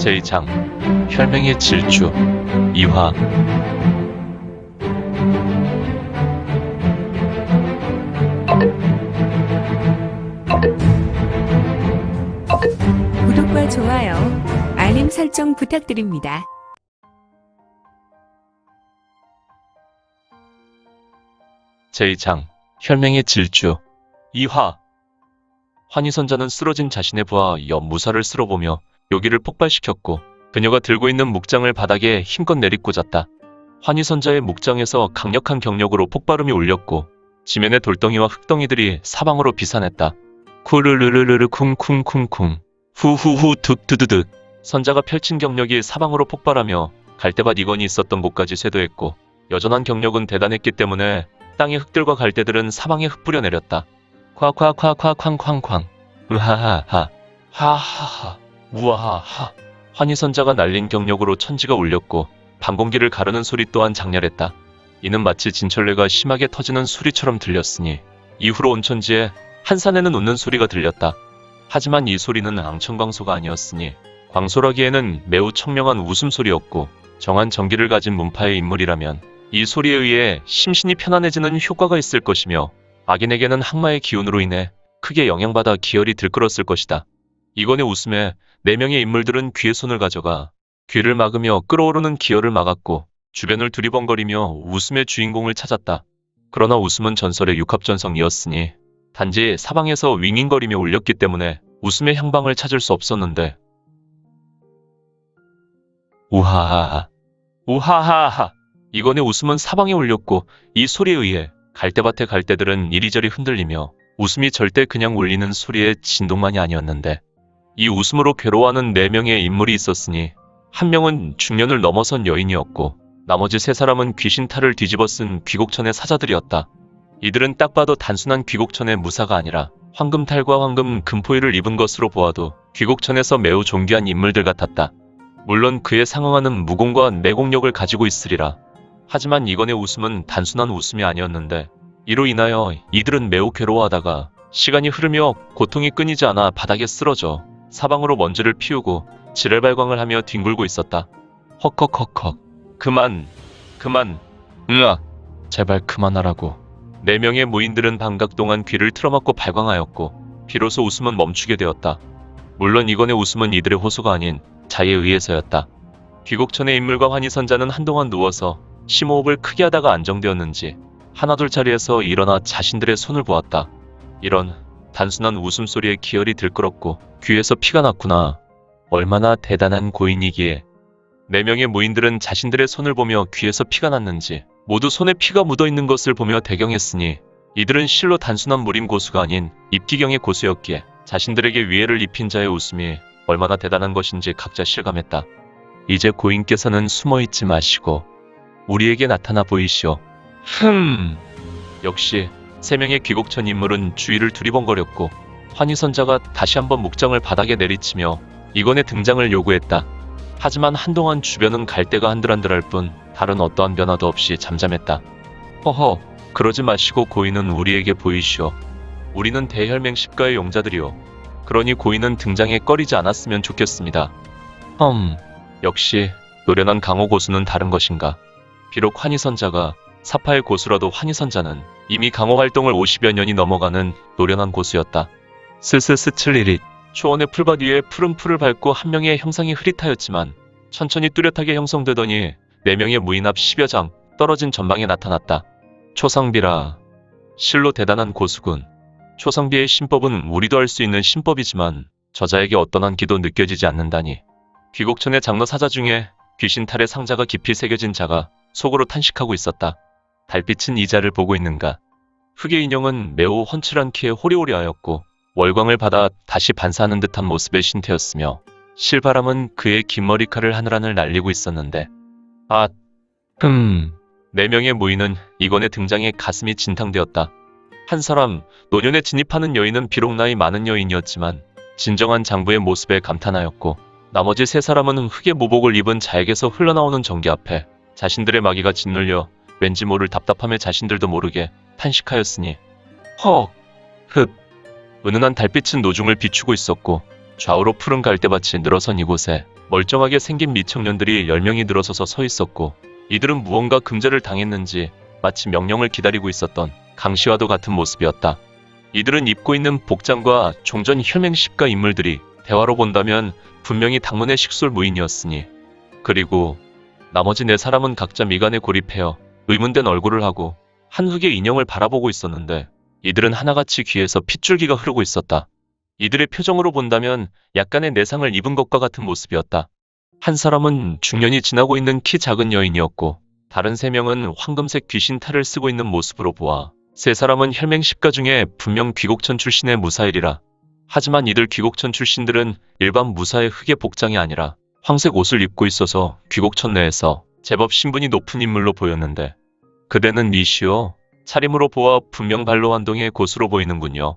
제2장 혈맹의 질주 2화. 구독과 좋아요, 알림 설정 부탁드립니다. 제2장 혈맹의 질주 2화. 환희선자는 쓰러진 자신의 부하 연무사를 쓸어보며 요기를 폭발시켰고 그녀가 들고 있는 묵장을 바닥에 힘껏 내리꽂았다. 환희선자의 묵장에서 강력한 경력으로 폭발음이 울렸고 지면의 돌덩이와 흙덩이들이 사방으로 비산했다. 쿠르르르르르 쿵쿵쿵쿵 후후후 득드드득. 선자가 펼친 경력이 사방으로 폭발하며 갈대밭 이건이 있었던 곳까지 쇄도했고 여전한 경력은 대단했기 때문에 땅의 흙들과 갈대들은 사방에 흙 뿌려내렸다. 콱콱콱콱쾅쾅쾅 으하하하 하하하 우아하하. 환희선자가 날린 경력으로 천지가 울렸고 방공기를 가르는 소리 또한 장렬했다. 이는 마치 진철레가 심하게 터지는 소리처럼 들렸으니 이후로 온천지에 한산에는 웃는 소리가 들렸다. 하지만 이 소리는 앙천광소가 아니었으니 광소라기에는 매우 청명한 웃음소리였고 정한 전기를 가진 문파의 인물이라면 이 소리에 의해 심신이 편안해지는 효과가 있을 것이며 악인에게는 항마의 기운으로 인해 크게 영향받아 기혈이 들끓었을 것이다. 이건의 웃음에 4명의 인물들은 귀에 손을 가져가 귀를 막으며 끓어오르는 기혈을 막았고 주변을 두리번거리며 웃음의 주인공을 찾았다. 그러나 웃음은 전설의 육합전성이었으니 단지 사방에서 윙윙거리며 울렸기 때문에 웃음의 향방을 찾을 수 없었는데 우하하하 우하하하. 이건의 웃음은 사방에 울렸고 이 소리에 의해 갈대밭의 갈대들은 이리저리 흔들리며 웃음이 절대 그냥 울리는 소리의 진동만이 아니었는데 이 웃음으로 괴로워하는 4명의 인물이 있었으니 한 명은 중년을 넘어선 여인이었고 나머지 3사람은 귀신탈을 뒤집어 쓴 귀곡천의 사자들이었다. 이들은 딱 봐도 단순한 귀곡천의 무사가 아니라 황금탈과 황금 금포위를 입은 것으로 보아도 귀곡천에서 매우 존귀한 인물들 같았다. 물론 그에 상응하는 무공과 내공력을 가지고 있으리라. 하지만 이건의 웃음은 단순한 웃음이 아니었는데 이로 인하여 이들은 매우 괴로워하다가 시간이 흐르며 고통이 끊이지 않아 바닥에 쓰러져 사방으로 먼지를 피우고 지랄발광을 하며 뒹굴고 있었다. 헉헉헉헉. 그만. 으악. 제발 그만하라고. 4명의 무인들은 반각 동안 귀를 틀어막고 발광하였고 비로소 웃음은 멈추게 되었다. 물론 이건의 웃음은 이들의 호소가 아닌 자에 의해서였다. 귀곡천의 인물과 환희선자는 한동안 누워서 심호흡을 크게 하다가 안정되었는지 하나둘 자리에서 일어나 자신들의 손을 보았다. 이런 단순한 웃음소리에 기혈이 들끓었고 귀에서 피가 났구나. 얼마나 대단한 고인이기에. 4명의 무인들은 자신들의 손을 보며 귀에서 피가 났는지 모두 손에 피가 묻어있는 것을 보며 대경했으니 이들은 실로 단순한 무림 고수가 아닌 입기경의 고수였기에 자신들에게 위해를 입힌 자의 웃음이 얼마나 대단한 것인지 각자 실감했다. 이제 고인께서는 숨어있지 마시고 우리에게 나타나 보이시오. 역시 3명의 귀곡천 인물은 주위를 두리번거렸고 환희선자가 다시 한번 묵장을 바닥에 내리치며 이건의 등장을 요구했다. 하지만 한동안 주변은 갈대가 한들한들할 뿐 다른 어떠한 변화도 없이 잠잠했다. 허허, 그러지 마시고 고인은 우리에게 보이시오. 우리는 대혈맹 십가의 용자들이오. 그러니 고인은 등장에 꺼리지 않았으면 좋겠습니다. 역시 노련한 강호 고수는 다른 것인가. 비록 환희선자가 사파의 고수라도 환희선자는 이미 강호 활동을 50여 년이 넘어가는 노련한 고수였다. 스스스칠리릿. 초원의 풀밭 위에 푸른 풀을 밟고 한 명의 형상이 흐릿하였지만 천천히 뚜렷하게 형성되더니 4명의 무인 앞 10여 장 떨어진 전방에 나타났다. 초상비라. 실로 대단한 고수군. 초상비의 신법은 우리도 할 수 있는 신법이지만 저자에게 어떤 한기도 느껴지지 않는다니. 귀곡천의 장로 사자 중에 귀신탈의 상자가 깊이 새겨진 자가 속으로 탄식하고 있었다. 달빛은 이 자를 보고 있는가. 흑의 인형은 매우 훤칠한 키에 호리호리하였고 월광을 받아 다시 반사하는 듯한 모습의 신태였으며 실바람은 그의 긴 머리카락을 하늘하늘 날리고 있었는데 4명의 무인은 이건의 등장에 가슴이 진탕되었다. 한 사람, 노년에 진입하는 여인은 비록 나이 많은 여인이었지만 진정한 장부의 모습에 감탄하였고 나머지 3사람은 흑의 모복을 입은 자에게서 흘러나오는 전기 앞에 자신들의 마귀가 짓눌려 왠지 모를 답답함에 자신들도 모르게 탄식하였으니 은은한 달빛은 노중을 비추고 있었고 좌우로 푸른 갈대밭이 늘어선 이곳에 멀쩡하게 생긴 미청년들이 10명이 늘어서서 서 있었고 이들은 무언가 금제를 당했는지 마치 명령을 기다리고 있었던 강시와도 같은 모습이었다. 이들은 입고 있는 복장과 종전 혈맹십가 인물들이 대화로 본다면 분명히 당문의 식솔무인이었으니, 그리고 나머지 4사람은 각자 미간에 고립하여 의문된 얼굴을 하고 한 흙의 인형을 바라보고 있었는데 이들은 하나같이 귀에서 핏줄기가 흐르고 있었다. 이들의 표정으로 본다면 약간의 내상을 입은 것과 같은 모습이었다. 한 사람은 중년이 지나고 있는 키 작은 여인이었고 다른 3명은 황금색 귀신 탈을 쓰고 있는 모습으로 보아 3사람은 혈맹십가 중에 분명 귀곡천 출신의 무사일이라. 하지만 이들 귀곡천 출신들은 일반 무사의 흑의 복장이 아니라 황색 옷을 입고 있어서 귀곡천 내에서 제법 신분이 높은 인물로 보였는데, 그대는 리시오. 차림으로 보아 분명 발로환동의 고수로 보이는군요.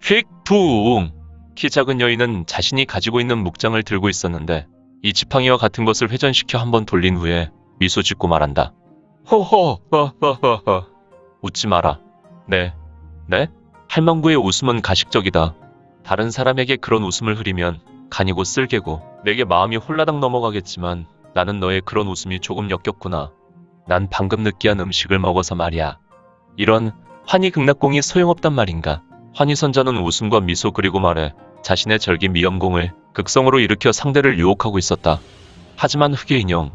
휙 붕! 키 작은 여인은 자신이 가지고 있는 묵장을 들고 있었는데 이 지팡이와 같은 것을 회전시켜 한번 돌린 후에 미소 짓고 말한다. 호호, 허허허허. 웃지 마라. 네. 할망구의 웃음은 가식적이다. 다른 사람에게 그런 웃음을 흐리면 간이고 쓸개고 내게 마음이 홀라당 넘어가겠지만 나는 너의 그런 웃음이 조금 역겹구나. 난 방금 느끼한 음식을 먹어서 말이야. 이런 환희극락공이 소용없단 말인가. 환희선자는 웃음과 미소 그리고 말에 자신의 절기 미염공을 극성으로 일으켜 상대를 유혹하고 있었다. 하지만 흑의 인형,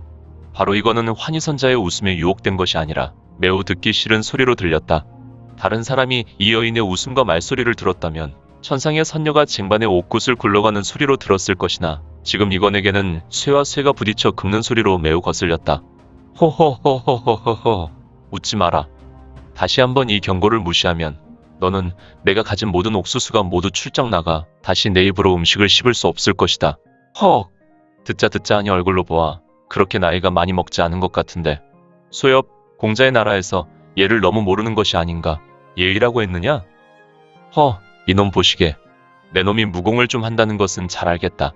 바로 이거는 환희선자의 웃음에 유혹된 것이 아니라 매우 듣기 싫은 소리로 들렸다. 다른 사람이 이 여인의 웃음과 말소리를 들었다면 천상의 선녀가 쟁반에 옥굿을 굴러가는 소리로 들었을 것이나 지금 이건에게는 쇠와 쇠가 부딪혀 긁는 소리로 매우 거슬렸다. 호호호호호호호. 웃지 마라. 다시 한번 이 경고를 무시하면 너는 내가 가진 모든 옥수수가 모두 출장 나가 다시 내 입으로 음식을 씹을 수 없을 것이다. 헉. 듣자 하니 얼굴로 보아 그렇게 나이가 많이 먹지 않은 것 같은데. 소엽, 공자의 나라에서 예를 너무 모르는 것이 아닌가. 예의라고 했느냐? 이놈 보시게. 내 놈이 무공을 좀 한다는 것은 잘 알겠다.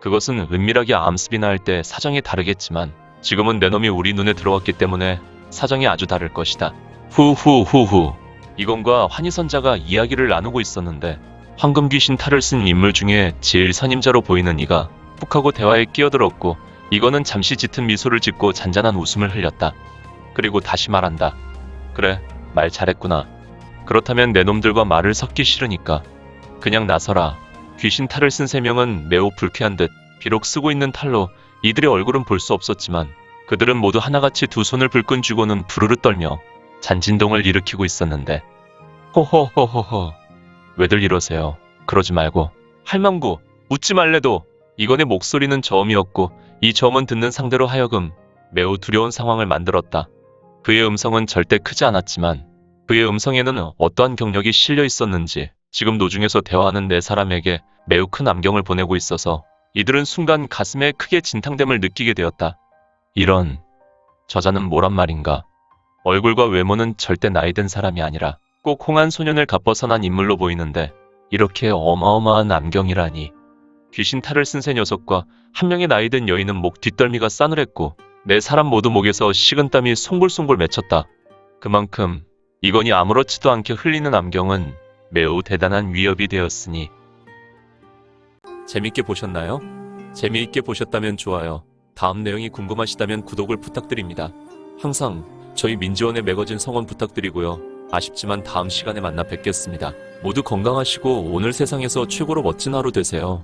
그것은 은밀하게 암습이나 할 때 사정이 다르겠지만 지금은 내 놈이 우리 눈에 들어왔기 때문에 사정이 아주 다를 것이다. 후후후후. 이건과 환희선자가 이야기를 나누고 있었는데 황금귀신 탈을 쓴 인물 중에 제일 선임자로 보이는 이가 푹 하고 대화에 끼어들었고 이거는 잠시 짙은 미소를 짓고 잔잔한 웃음을 흘렸다. 그리고 다시 말한다. 그래, 말 잘했구나. 그렇다면 내 놈들과 말을 섞기 싫으니까 그냥 나서라. 귀신 탈을 쓴 3명은 매우 불쾌한 듯 비록 쓰고 있는 탈로 이들의 얼굴은 볼 수 없었지만 그들은 모두 하나같이 두 손을 불끈 쥐고는 부르르 떨며 잔진동을 일으키고 있었는데. 호호호호호. 왜들 이러세요. 그러지 말고. 할망구, 웃지 말래도. 이건의 목소리는 저음이었고 이 저음은 듣는 상대로 하여금 매우 두려운 상황을 만들었다. 그의 음성은 절대 크지 않았지만 그의 음성에는 어떠한 경력이 실려 있었는지 지금 노중에서 대화하는 4사람에게 매우 큰 암경을 보내고 있어서 이들은 순간 가슴에 크게 진탕됨을 느끼게 되었다. 이런, 저자는 뭐란 말인가. 얼굴과 외모는 절대 나이든 사람이 아니라 꼭 홍한 소년을 갚아서난 인물로 보이는데 이렇게 어마어마한 암경이라니. 귀신 탈을 쓴 3녀석과 한 명의 나이든 여인은 목 뒷덜미가 싸늘했고 4사람 모두 목에서 식은땀이 송골송골 맺혔다. 그만큼 이건이 아무렇지도 않게 흘리는 암경은 매우 대단한 위협이 되었으니. 재밌게 보셨나요? 재미있게 보셨다면 좋아요. 다음 내용이 궁금하시다면 구독을 부탁드립니다. 항상 저희 민지원의 매거진 성원 부탁드리고요. 아쉽지만 다음 시간에 만나 뵙겠습니다. 모두 건강하시고 오늘 세상에서 최고로 멋진 하루 되세요.